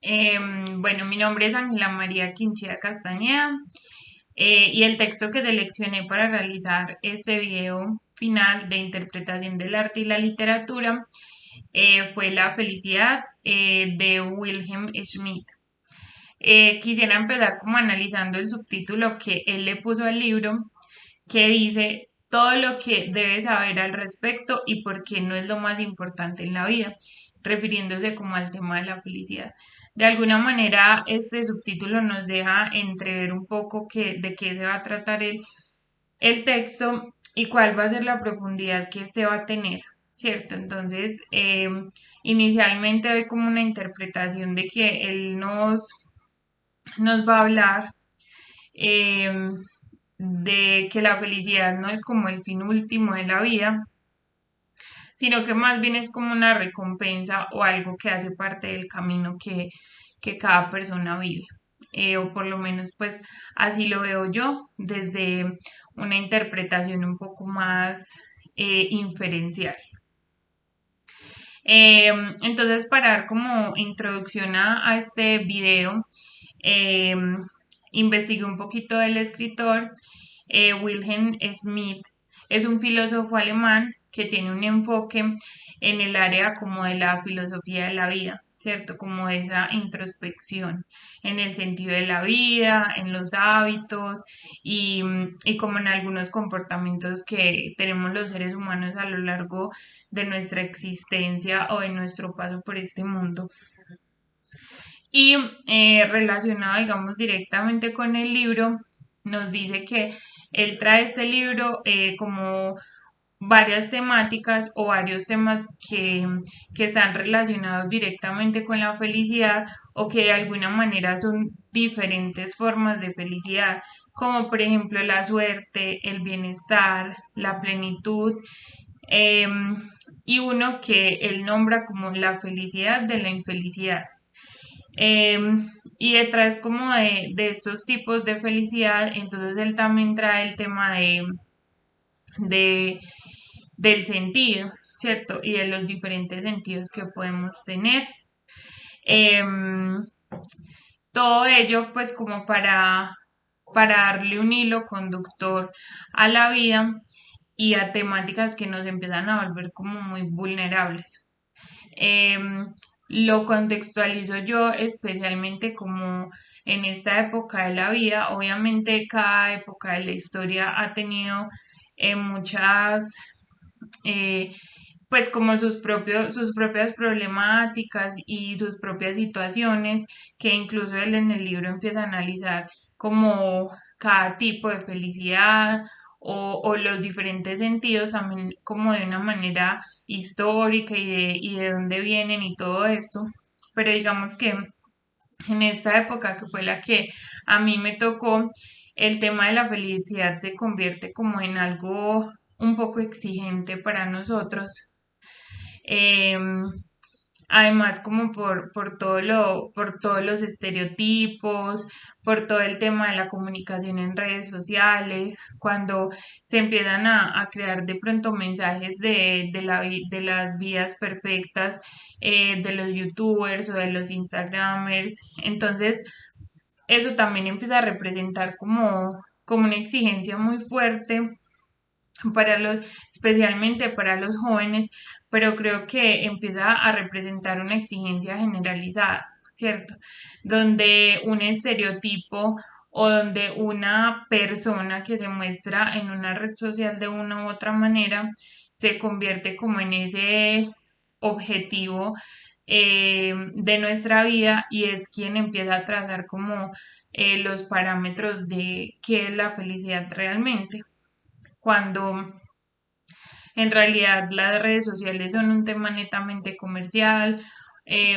Bueno, mi nombre es Ángela María Quinchía Castañeda y el texto que seleccioné para realizar este video final de interpretación del arte y la literatura fue La felicidad de Wilhelm Schmidt. Quisiera empezar como analizando el subtítulo que él le puso al libro, que dice todo lo que debes saber al respecto y por qué no es lo más importante en la vida, refiriéndose como al tema de la felicidad. De alguna manera, este subtítulo nos deja entrever un poco de qué se va a tratar el texto y cuál va a ser la profundidad que este va a tener, ¿cierto? Entonces, inicialmente hay como una interpretación de que él nos va a hablar eh, de que la felicidad no es como el fin último de la vida, sino que más bien es como una recompensa o algo que hace parte del camino que cada persona vive. O por lo menos pues así lo veo yo desde una interpretación un poco más inferencial. Entonces, para dar como introducción a este video, eh, investigué un poquito del escritor Wilhelm Schmidt. Es un filósofo alemán que tiene un enfoque en el área como de la filosofía de la vida, ¿cierto? Como esa introspección en el sentido de la vida, en los hábitos y como en algunos comportamientos que tenemos los seres humanos a lo largo de nuestra existencia o de nuestro paso por este mundo. Y relacionado, digamos, directamente con el libro, nos dice que él trae este libro como varias temáticas o varios temas que están relacionados directamente con la felicidad o que de alguna manera son diferentes formas de felicidad, como por ejemplo la suerte, el bienestar, la plenitud, eh, y uno que él nombra como la felicidad de la infelicidad. Eh, y detrás como de estos tipos de felicidad, entonces él también trae el tema de, del sentido, ¿cierto? Y de los diferentes sentidos que podemos tener. Eh, Todo ello pues como para darle un hilo conductor a la vida y a temáticas que nos empiezan a volver como muy vulnerables. Eh, lo contextualizo yo especialmente como en esta época de la vida. Obviamente cada época de la historia ha tenido muchas, eh, pues como sus propias problemáticas y sus propias situaciones que incluso él en el libro empieza a analizar como cada tipo de felicidad o los diferentes sentidos también como de una manera histórica y de dónde vienen y todo esto. Pero digamos que en esta época que fue la que a mí me tocó, el tema de la felicidad se convierte como en algo un poco exigente para nosotros. Em, Además, como por todos los estereotipos, por todo el tema de la comunicación en redes sociales, cuando se empiezan a crear de pronto mensajes de las vidas perfectas de los youtubers o de los instagramers. Entonces, eso también empieza a representar como una exigencia muy fuerte especialmente para los jóvenes, pero creo que empieza a representar una exigencia generalizada, ¿cierto? Donde un estereotipo o donde una persona que se muestra en una red social de una u otra manera se convierte como en ese objetivo de nuestra vida y es quien empieza a trazar como los parámetros de qué es la felicidad realmente. Cuando en realidad las redes sociales son un tema netamente comercial,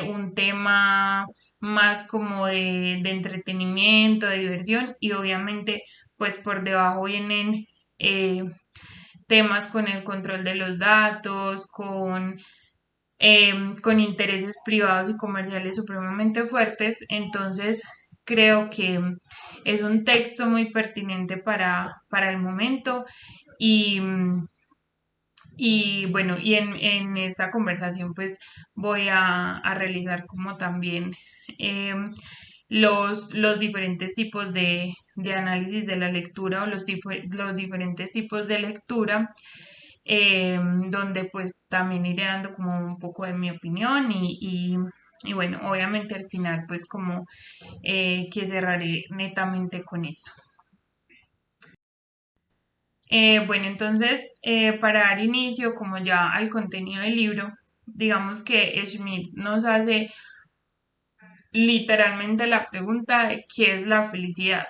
un tema más como de entretenimiento, de diversión y obviamente pues por debajo vienen eh, temas con el control de los datos, con intereses privados y comerciales supremamente fuertes. Entonces creo que es un texto muy pertinente para el momento y, y bueno, en esta conversación pues voy a realizar como también los diferentes tipos de análisis de la lectura o los diferentes tipos de lectura, donde pues también iré dando como un poco de mi opinión y bueno, obviamente al final pues como que cerraré netamente con eso. Bueno, entonces, para dar inicio como ya al contenido del libro, digamos que Schmidt nos hace literalmente la pregunta de qué es la felicidad.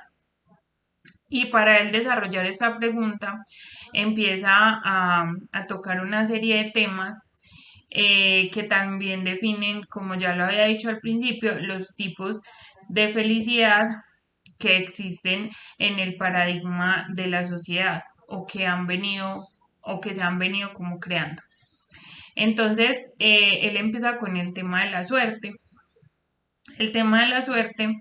Y para él desarrollar esta pregunta, empieza a tocar una serie de temas que también definen, como ya lo había dicho al principio, los tipos de felicidad que existen en el paradigma de la sociedad o que han venido o que se han venido como creando. Entonces, él empieza con el tema de la suerte. El tema de la suerte,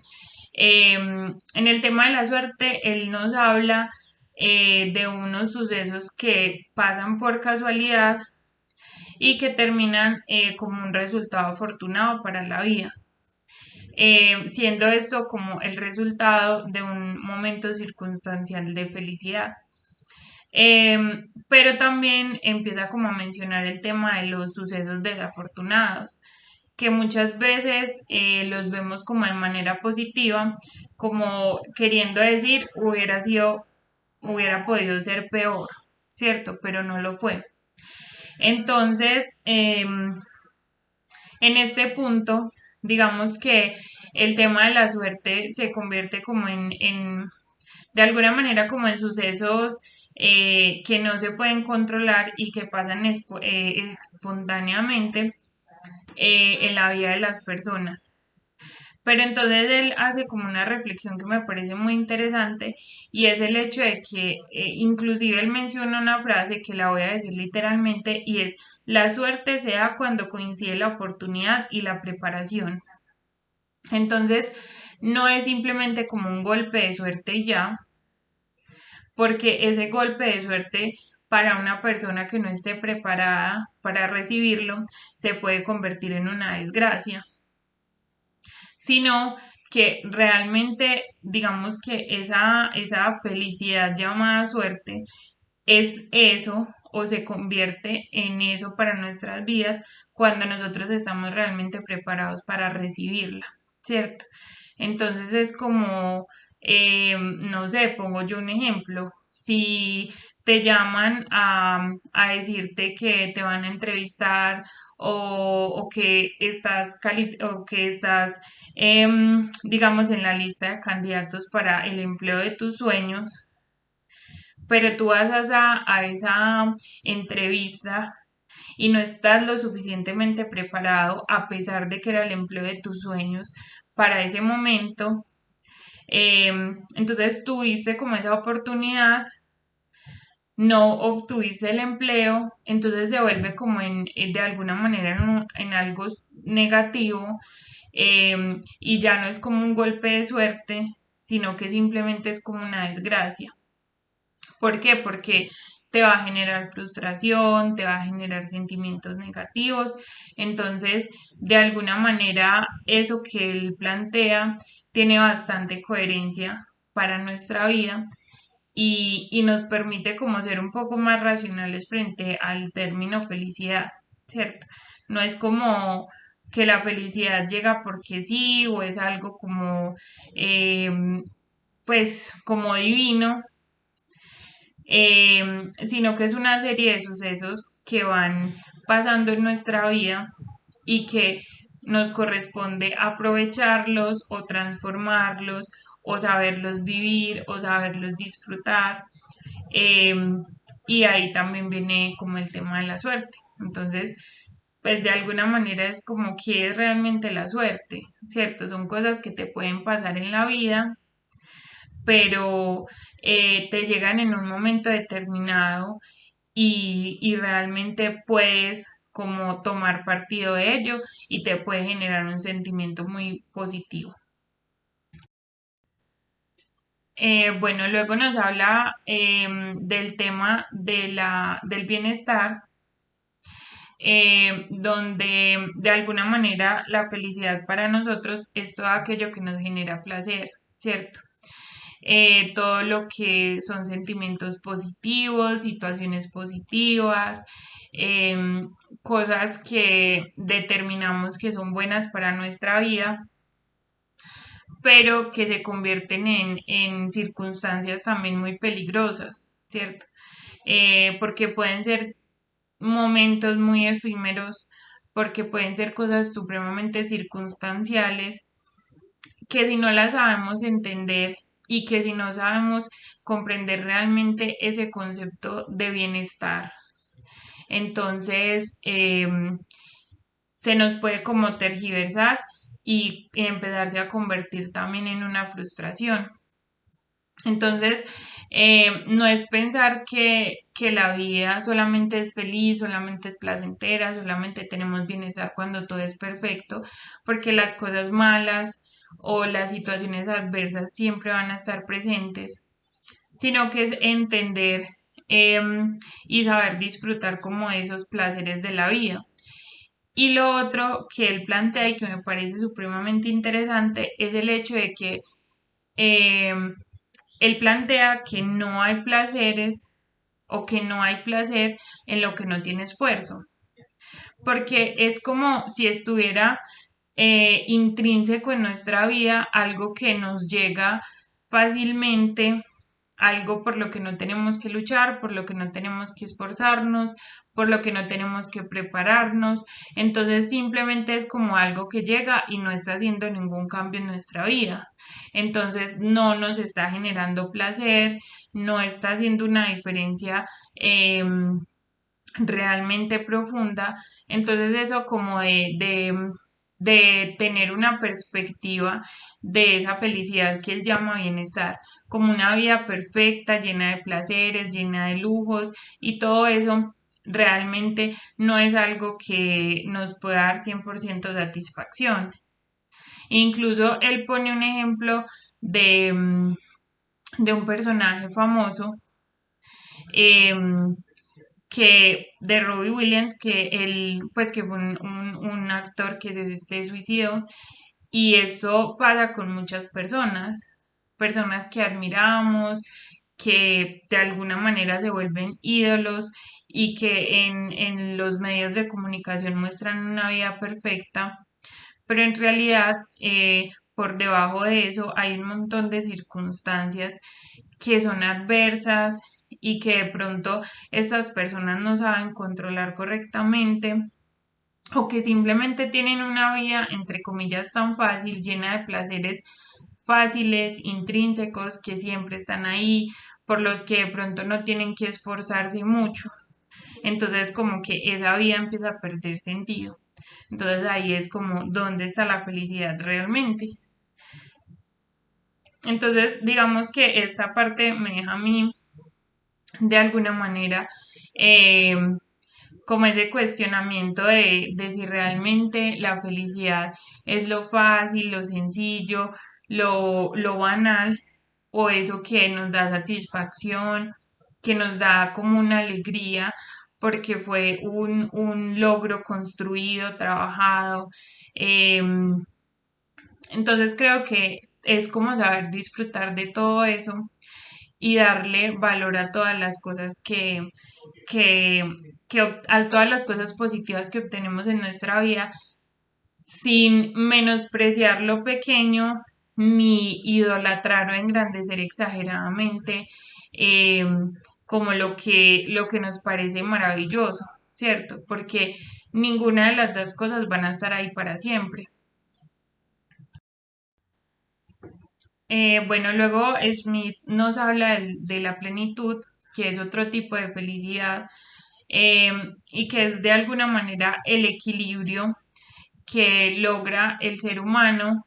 en el tema de la suerte, él nos habla de unos sucesos que pasan por casualidad y que terminan como un resultado afortunado para la vida, siendo esto como el resultado de un momento circunstancial de felicidad. Pero también empieza como a mencionar el tema de los sucesos desafortunados, que muchas veces los vemos como de manera positiva, como queriendo decir hubiera podido ser peor, ¿cierto? Pero no lo fue. Entonces, en este punto, digamos que el tema de la suerte se convierte como de alguna manera como en sucesos que no se pueden controlar y que pasan espontáneamente en la vida de las personas. Pero entonces él hace como una reflexión que me parece muy interesante y es el hecho de que inclusive él menciona una frase que la voy a decir literalmente y es: la suerte se da cuando coincide la oportunidad y la preparación. Entonces no es simplemente como un golpe de suerte y ya, porque ese golpe de suerte para una persona que no esté preparada para recibirlo se puede convertir en una desgracia, sino que realmente digamos que esa felicidad llamada suerte es eso o se convierte en eso para nuestras vidas cuando nosotros estamos realmente preparados para recibirla, ¿cierto? Entonces es como, no sé, pongo yo un ejemplo, si te llaman a decirte que te van a entrevistar o que o que estás digamos, en la lista de candidatos para el empleo de tus sueños, pero tú vas a esa entrevista y no estás lo suficientemente preparado, a pesar de que era el empleo de tus sueños para ese momento, entonces tuviste como esa oportunidad, no obtuviste el empleo, entonces se vuelve como de alguna manera en algo negativo, y ya no es como un golpe de suerte, sino que simplemente es como una desgracia. ¿Por qué? Porque te va a generar frustración, te va a generar sentimientos negativos. Entonces, de alguna manera, eso que él plantea tiene bastante coherencia para nuestra vida y nos permite como ser un poco más racionales frente al término felicidad, ¿cierto? No es como que la felicidad llega porque sí o es algo como, pues, como divino, sino que es una serie de sucesos que van pasando en nuestra vida y que nos corresponde aprovecharlos o transformarlos o saberlos vivir o saberlos disfrutar. eh, y ahí también viene como el tema de la suerte. Entonces, pues de alguna manera es como qué es realmente la suerte, ¿cierto? Son cosas que te pueden pasar en la vida, pero te llegan en un momento determinado y realmente puedes como tomar partido de ello y te puede generar un sentimiento muy positivo. Bueno, luego nos habla del tema del bienestar donde de alguna manera la felicidad para nosotros es todo aquello que nos genera placer, ¿cierto? Todo lo que son sentimientos positivos, situaciones positivas, em, cosas que determinamos que son buenas para nuestra vida, pero que se convierten en circunstancias también muy peligrosas, ¿cierto? Porque pueden ser momentos muy efímeros, porque pueden ser cosas supremamente circunstanciales, que si no las sabemos entender y que si no sabemos comprender realmente ese concepto de bienestar, entonces se nos puede como tergiversar y empezarse a convertir también en una frustración. Entonces, no es pensar que la vida solamente es feliz, solamente es placentera, solamente tenemos bienestar cuando todo es perfecto, porque las cosas malas o las situaciones adversas siempre van a estar presentes, sino que es entender y saber disfrutar como de esos placeres de la vida. Y lo otro que él plantea y que me parece supremamente interesante es el hecho de que em, él plantea que no hay placeres o que no hay placer en lo que no tiene esfuerzo, porque es como si estuviera intrínseco en nuestra vida, algo que nos llega fácilmente, algo por lo que no tenemos que luchar, por lo que no tenemos que esforzarnos, por lo que no tenemos que prepararnos. Entonces simplemente es como algo que llega y no está haciendo ningún cambio en nuestra vida. Entonces no nos está generando placer, no está haciendo una diferencia realmente profunda. Entonces eso como de tener una perspectiva de esa felicidad que él llama bienestar, como una vida perfecta, llena de placeres, llena de lujos y todo eso realmente no es algo que nos pueda dar 100% satisfacción. Incluso él pone un ejemplo de un personaje famoso em, que de Robbie Williams, que él, pues que fue un actor que se suicidó, y esto pasa con muchas personas, personas que admiramos, que de alguna manera se vuelven ídolos y que en los medios de comunicación muestran una vida perfecta, pero en realidad por debajo de eso hay un montón de circunstancias que son adversas y que de pronto estas personas no saben controlar correctamente o que simplemente tienen una vida, entre comillas, tan fácil, llena de placeres fáciles, intrínsecos, que siempre están ahí, por los que de pronto no tienen que esforzarse mucho. Entonces como que esa vida empieza a perder sentido. Entonces ahí es como, ¿dónde está la felicidad realmente? Entonces, digamos que esta parte me deja a mí de alguna manera eh, como ese cuestionamiento de si realmente la felicidad es lo fácil, lo sencillo, lo banal, o eso que nos da satisfacción, que nos da como una alegría, porque fue un logro construido, trabajado. Entonces creo que es como saber disfrutar de todo eso y darle valor a todas las cosas que, a todas las cosas positivas que obtenemos en nuestra vida, sin menospreciar lo pequeño ni idolatrar o engrandecer exageradamente eh, como lo que nos parece maravilloso, ¿cierto? Porque ninguna de las dos cosas van a estar ahí para siempre. Bueno, luego Smith nos habla de la plenitud, que es otro tipo de felicidad, eh, y que es de alguna manera el equilibrio que logra el ser humano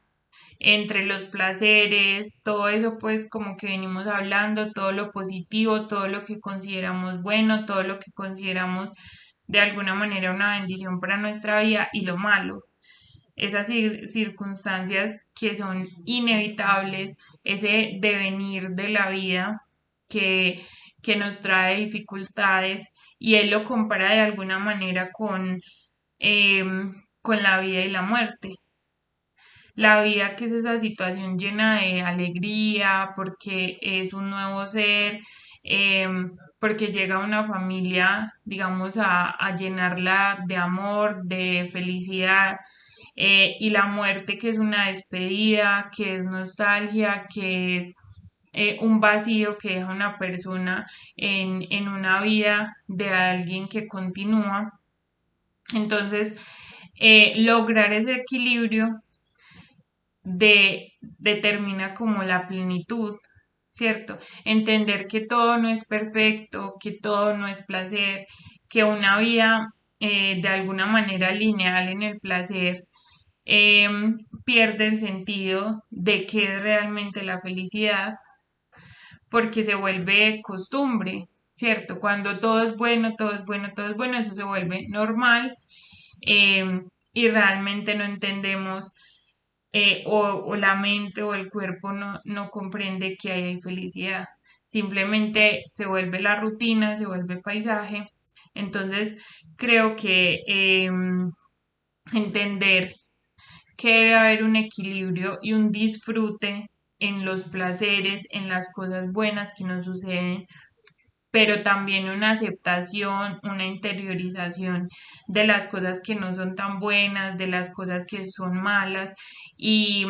entre los placeres, todo eso pues como que venimos hablando, todo lo positivo, todo lo que consideramos bueno, todo lo que consideramos de alguna manera una bendición para nuestra vida y lo malo, esas circunstancias que son inevitables, ese devenir de la vida que, que nos trae dificultades y él lo compara de alguna manera con la vida y la muerte. La vida que es esa situación llena de alegría, porque es un nuevo ser, porque llega una familia, digamos, a llenarla de amor, de felicidad, y la muerte que es una despedida, que es nostalgia, que es un vacío que deja una persona en una vida de alguien que continúa. Entonces, lograr ese equilibrio determina como la plenitud, ¿cierto? Entender que todo no es perfecto, que todo no es placer, que una vida de alguna manera lineal en el placer eh, pierde el sentido de qué es realmente la felicidad porque se vuelve costumbre, ¿cierto? Cuando todo es bueno, todo es bueno, todo es bueno, eso se vuelve normal eh, y realmente no entendemos o la mente o el cuerpo no comprende que ahí hay felicidad. Simplemente se vuelve la rutina, se vuelve paisaje. Entonces, creo que entender que debe haber un equilibrio y un disfrute en los placeres, en las cosas buenas que nos suceden, pero también una aceptación, una interiorización de las cosas que no son tan buenas, de las cosas que son malas y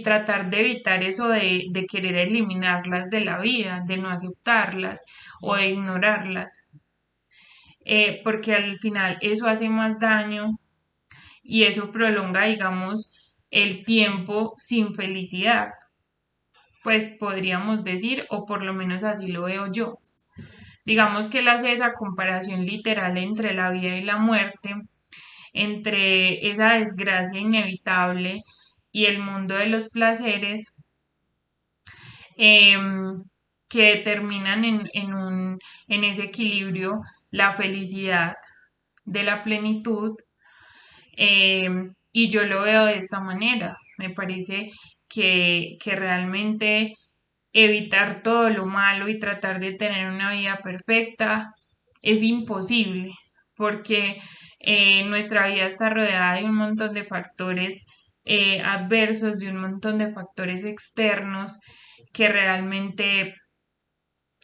tratar de evitar eso de querer eliminarlas de la vida, de no aceptarlas o de ignorarlas, porque al final eso hace más daño y eso prolonga, digamos, el tiempo sin felicidad, pues podríamos decir, o por lo menos así lo veo yo. Digamos que él hace esa comparación literal entre la vida y la muerte, entre esa desgracia inevitable y el mundo de los placeres, que determinan en ese equilibrio la felicidad de la plenitud. Y yo lo veo de esta manera. Me parece que realmente evitar todo lo malo y tratar de tener una vida perfecta es imposible, porque nuestra vida está rodeada de un montón de factores adversos, de un montón de factores externos que realmente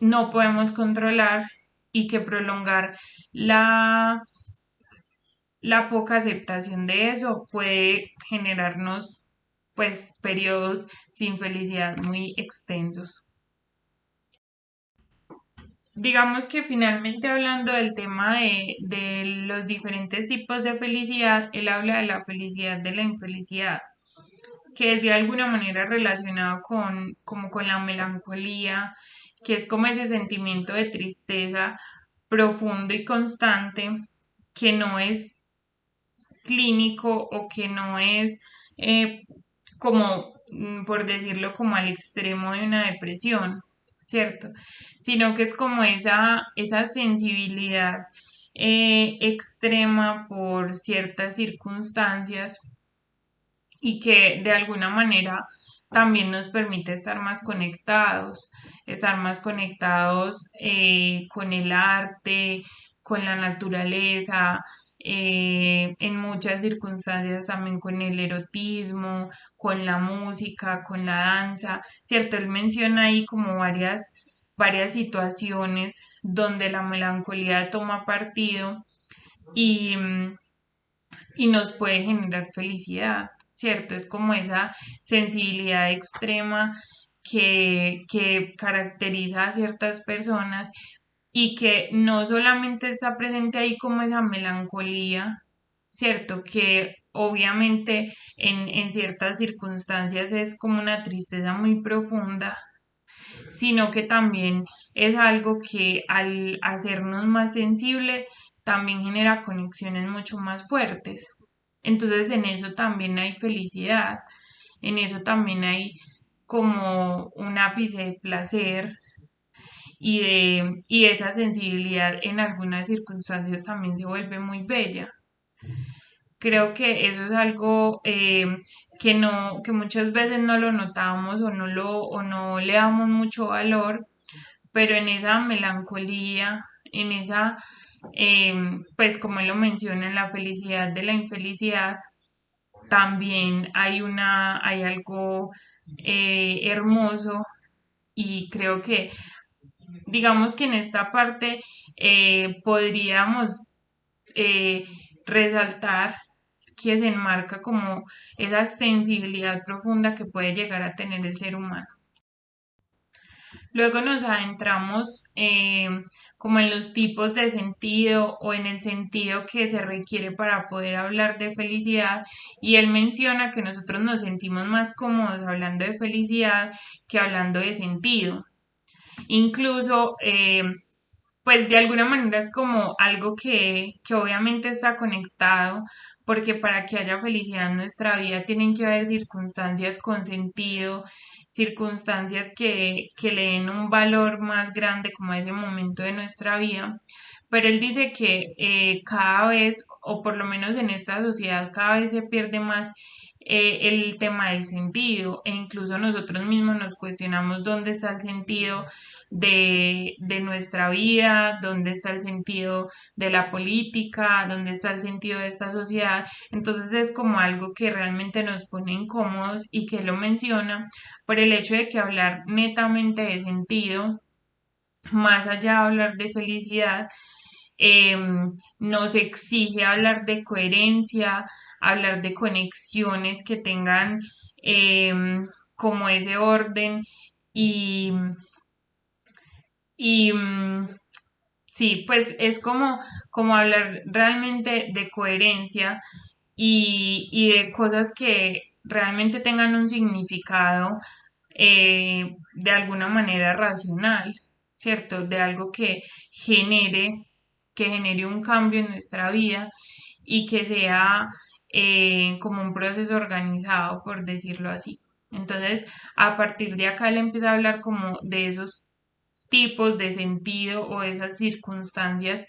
no podemos controlar y que prolongar la, la poca aceptación de eso puede generarnos pues periodos sin felicidad muy extensos. Digamos que finalmente hablando del tema de los diferentes tipos de felicidad, él habla de la felicidad de la infelicidad, que es de alguna manera relacionado como con la melancolía, que es como ese sentimiento de tristeza profundo y constante, que no es clínico o que no es como, por decirlo, como al extremo de una depresión, ¿cierto? Sino que es como esa sensibilidad extrema por ciertas circunstancias y que de alguna manera también nos permite estar más conectados con el arte, con la naturaleza, en muchas circunstancias también con el erotismo, con la música, con la danza, ¿cierto? Él menciona ahí como varias situaciones donde la melancolía toma partido y, y nos puede generar felicidad, ¿cierto? Es como esa sensibilidad extrema que caracteriza a ciertas personas y que no solamente está presente ahí como esa melancolía, ¿cierto? Que obviamente en ciertas circunstancias es como una tristeza muy profunda, sino que también es algo que al hacernos más sensibles también genera conexiones mucho más fuertes. Entonces en eso también hay felicidad, en eso también hay como un ápice de placer y esa sensibilidad en algunas circunstancias también se vuelve muy bella. Creo que eso es algo que muchas veces no lo notamos o no le damos mucho valor, pero en esa melancolía, en esa pues como él lo menciona en la felicidad de la infelicidad, también hay algo hermoso y creo que, digamos que en esta parte podríamos eh, resaltar que se enmarca como esa sensibilidad profunda que puede llegar a tener el ser humano. Luego nos adentramos como en los tipos de sentido o en el sentido que se requiere para poder hablar de felicidad y él menciona que nosotros nos sentimos más cómodos hablando de felicidad que hablando de sentido. Incluso, pues de alguna manera es como algo que obviamente está conectado, porque para que haya felicidad en nuestra vida tienen que haber circunstancias con sentido, circunstancias que le den un valor más grande como a ese momento de nuestra vida. Pero él dice que cada vez, o por lo menos en esta sociedad, cada vez se pierde más el tema del sentido e incluso nosotros mismos nos cuestionamos dónde está el sentido de nuestra vida, dónde está el sentido de la política, dónde está el sentido de esta sociedad. Entonces es como algo que realmente nos pone incómodos y que lo menciona por el hecho de que hablar netamente de sentido, más allá de hablar de felicidad, eh, nos exige hablar de coherencia, hablar de conexiones que tengan eh, como ese orden y, y sí, pues es como hablar realmente de coherencia y de cosas que realmente tengan un significado de alguna manera racional, ¿cierto? De algo que genere un cambio en nuestra vida y que sea como un proceso organizado, por decirlo así. Entonces, a partir de acá él empieza a hablar como de esos tipos de sentido o esas circunstancias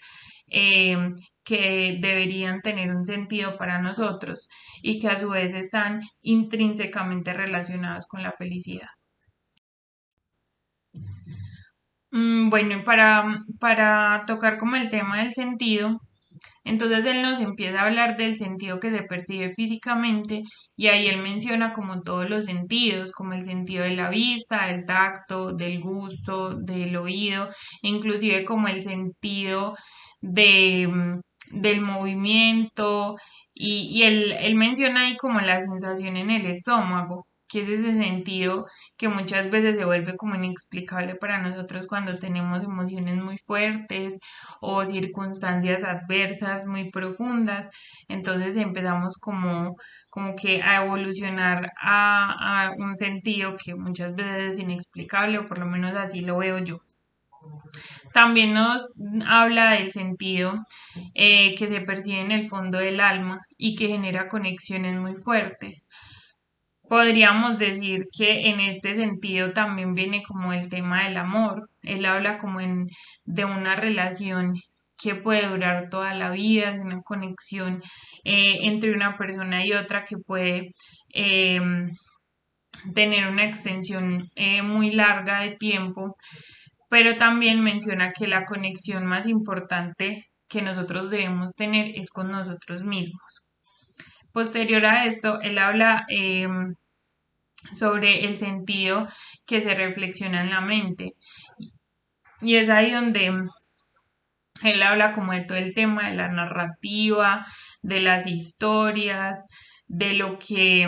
eh, que deberían tener un sentido para nosotros y que a su vez están intrínsecamente relacionadas con la felicidad. Bueno, y para tocar como el tema del sentido, entonces él nos empieza a hablar del sentido que se percibe físicamente y ahí él menciona como todos los sentidos, como el sentido de la vista, del tacto, del gusto, del oído, inclusive como el sentido del movimiento y él menciona ahí como la sensación en el estómago, que es ese sentido que muchas veces se vuelve como inexplicable para nosotros cuando tenemos emociones muy fuertes o circunstancias adversas muy profundas. Entonces empezamos como que a evolucionar a un sentido que muchas veces es inexplicable, o por lo menos así lo veo yo. También nos habla del sentido que se percibe en el fondo del alma y que genera conexiones muy fuertes. Podríamos decir que en este sentido también viene como el tema del amor. Él habla como de una relación que puede durar toda la vida, de una conexión entre una persona y otra que puede eh, tener una extensión muy larga de tiempo, pero también menciona que la conexión más importante que nosotros debemos tener es con nosotros mismos. Posterior a esto, él habla sobre el sentido que se reflexiona en la mente. Y es ahí donde él habla como de todo el tema de la narrativa, de las historias, de lo que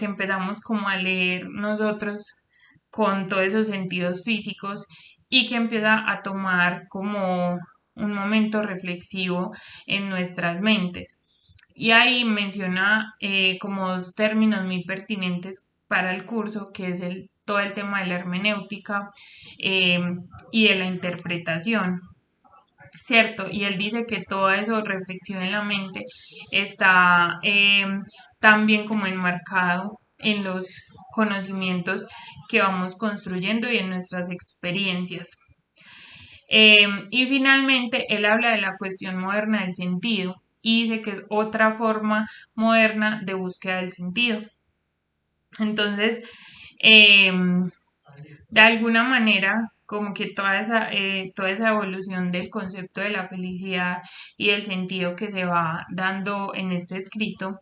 empezamos como a leer nosotros con todos esos sentidos físicos y que empieza a tomar como un momento reflexivo en nuestras mentes. Y ahí menciona como dos términos muy pertinentes para el curso, que es todo el tema de la hermenéutica eh, y de la interpretación. ¿Cierto? Y él dice que todo eso, reflexión en la mente, está también como enmarcado en los conocimientos que vamos construyendo y en nuestras experiencias. Y finalmente, él habla de la cuestión moderna del sentido y dice que es otra forma moderna de búsqueda del sentido. Entonces, de alguna manera, como que toda esa evolución del concepto de la felicidad y el sentido que se va dando en este escrito,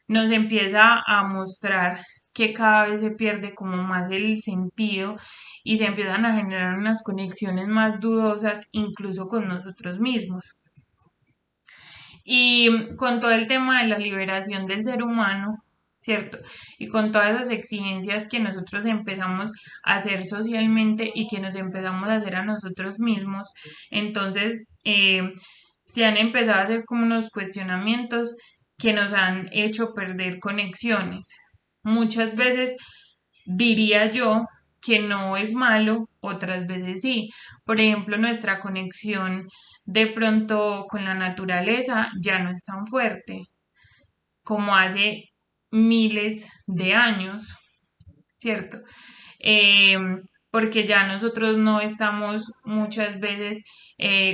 nos empieza a mostrar que cada vez se pierde como más el sentido y se empiezan a generar unas conexiones más dudosas incluso con nosotros mismos. Y con todo el tema de la liberación del ser humano, ¿cierto? Y con todas esas exigencias que nosotros empezamos a hacer socialmente y que nos empezamos a hacer a nosotros mismos, entonces se han empezado a hacer como unos cuestionamientos que nos han hecho perder conexiones. Muchas veces diría yo que no es malo, otras veces sí. Por ejemplo, nuestra conexión de pronto con la naturaleza ya no es tan fuerte como hace miles de años, ¿cierto? Eh, Porque ya nosotros no estamos muchas veces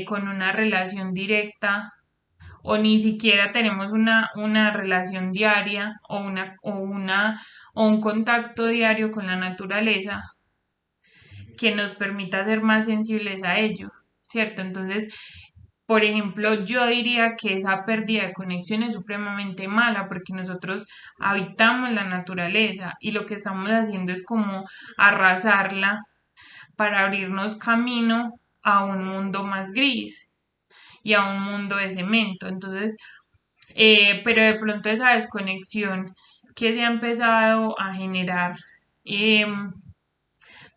con una relación directa o ni siquiera tenemos una relación diaria o un contacto diario con la naturaleza que nos permita ser más sensibles a ello, ¿cierto? Entonces, por ejemplo, yo diría que esa pérdida de conexión es supremamente mala porque nosotros habitamos la naturaleza y lo que estamos haciendo es como arrasarla para abrirnos camino a un mundo más gris y a un mundo de cemento. Entonces, pero de pronto esa desconexión que se ha empezado a generar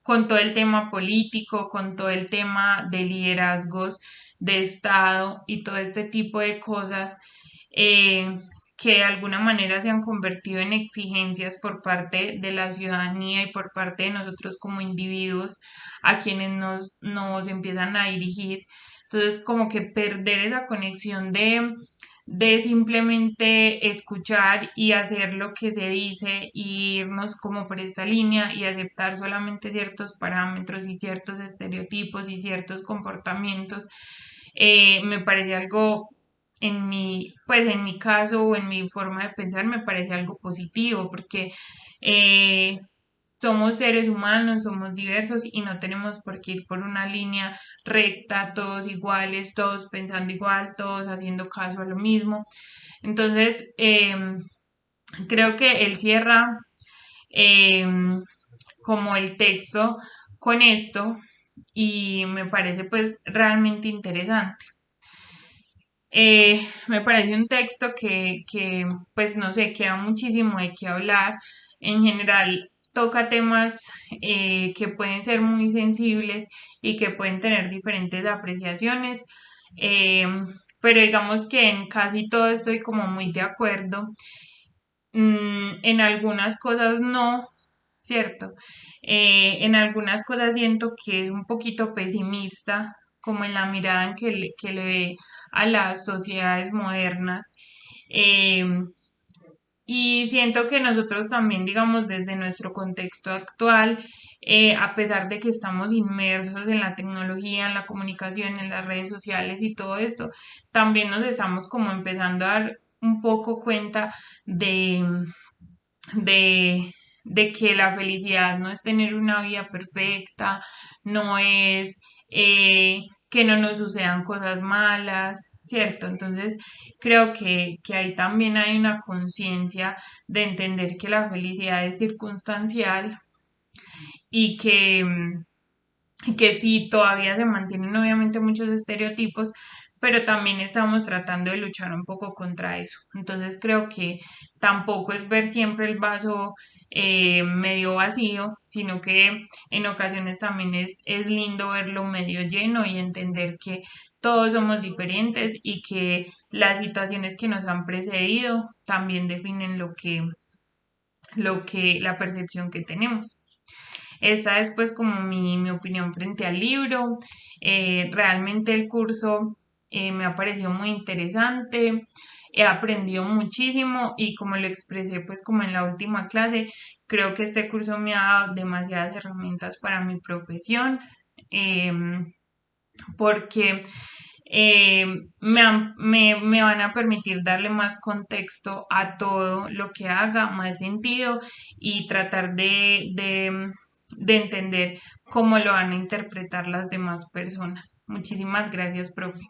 con todo el tema político, con todo el tema de liderazgos de Estado y todo este tipo de cosas que de alguna manera se han convertido en exigencias por parte de la ciudadanía y por parte de nosotros como individuos a quienes nos empiezan a dirigir. Entonces, como que perder esa conexión de simplemente escuchar y hacer lo que se dice y irnos como por esta línea y aceptar solamente ciertos parámetros y ciertos estereotipos y ciertos comportamientos, me parece algo pues en mi caso o en mi forma de pensar me parece algo positivo porque eh, somos seres humanos, somos diversos y no tenemos por qué ir por una línea recta, todos iguales, todos pensando igual, todos haciendo caso a lo mismo. Entonces, creo que él cierra eh, como el texto con esto y me parece pues realmente interesante. Me parece un texto pues no sé, queda muchísimo de qué hablar. En general, toca temas que pueden ser muy sensibles y que pueden tener diferentes apreciaciones, eh, pero digamos que en casi todo estoy como muy de acuerdo. En algunas cosas no, ¿cierto? En algunas cosas siento que es un poquito pesimista, como en la mirada que le ve a las sociedades modernas. Eh, y siento que nosotros también, digamos, desde nuestro contexto actual, a pesar de que estamos inmersos en la tecnología, en la comunicación, en las redes sociales y todo esto, también nos estamos como empezando a dar un poco cuenta de, de que la felicidad no es tener una vida perfecta, no es que no nos sucedan cosas malas, ¿cierto? Entonces creo que ahí también hay una conciencia de entender que la felicidad es circunstancial y que sí, todavía se mantienen obviamente muchos estereotipos, pero también estamos tratando de luchar un poco contra eso. Entonces creo que tampoco es ver siempre el vaso medio vacío, sino que en ocasiones también es lindo verlo medio lleno y entender que todos somos diferentes y que las situaciones que nos han precedido también definen la percepción que tenemos. Esta es pues como mi opinión frente al libro. Realmente el curso me ha parecido muy interesante. He aprendido muchísimo y como lo expresé pues como en la última clase, creo que este curso me ha dado demasiadas herramientas para mi profesión. Porque me van a permitir darle más contexto a todo lo que haga, más sentido y tratar de entender cómo lo van a interpretar las demás personas. Muchísimas gracias, profe.